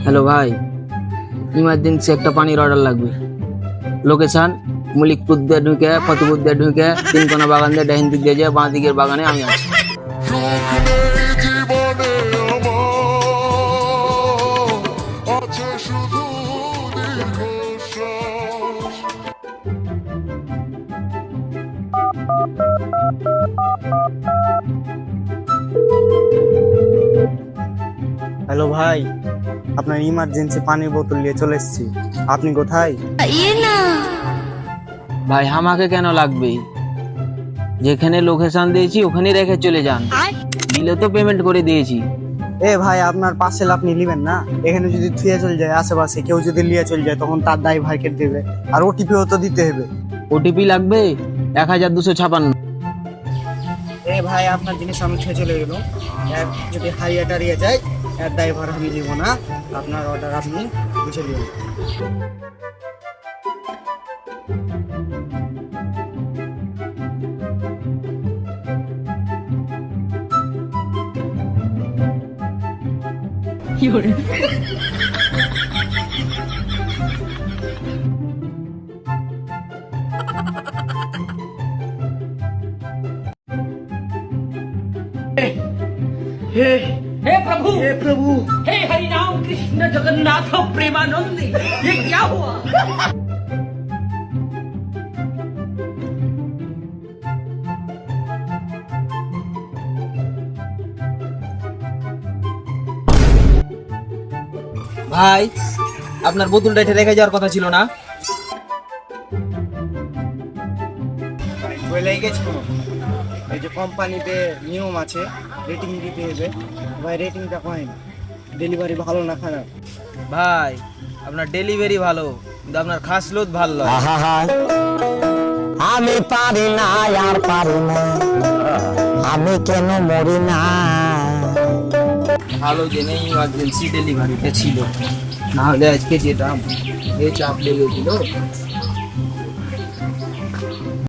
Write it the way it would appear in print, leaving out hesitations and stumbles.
Hello ভাই, emergency একটা পানির অর্ডার লাগবে। লোকেশন মলিকপুর দিয়ে ঢুকে, ফতেপুর দিয়ে ঢুকে, তিনকোনা বাগান দিয়ে ডাইন দিক দিয়ে যায়, বাঁ দিকের বাগানে আমি আছি। হ্যালো ভাই, আপনার ইমার্জেন্সি পানির বোতল নিয়ে চলে এসেছি। আপনি কোথায়? ভাই আমাকে কেন লাগবে? যেখানে লোকেশন দিয়েছি ওখানে রেখে চলে যান। বিলে তো পেমেন্ট করে দিয়েছি। এ ভাই, আপনার পার্সেল আপনি নেবেন না? এখানে যদি থুয়ে চলে যায়, আশেপাশে কেউ যদি নিয়ে চলে যায়, তখন তার দায় ভাইকে দেবে। আর ওটিপিও তো দিতে হবে। ওটিপি লাগবে 1256। এ ভাই, আপনার জিনিস আমি ছুঁয়ে চলে গেল। যদি হারিয়ে টারিয়ে যায়, এর ড্রাইভার আমি দিব না। আপনার অর্ডার আপনি বুঝে নেবেন। हे प्रभु हे हरि राम कृष्ण जगन्नाथ प्रेमानंद, ये क्या हुआ? ভাই আপনার বোতলটা এটা রেখে যাওয়ার কথা ছিল না? বলে গেছিল, এই যে কোম্পানিতে নিয়ম আছে, রেটিং দিতে হবে। ভাই রেটিংটা কয় না, ডেলিভারি ভালো না খারাপ? ভাই আপনার ডেলিভারি ভালো, কিন্তু আপনার খাসলত ভালো নয়। আমি পারি না, আর পারি না, আমি কেন মরি না। ভালো জেনে ইমার্জেন্সি ডেলিভারিটা ছিল, না হলে আজকে যেতাম। এই চাপ লেগেছিল।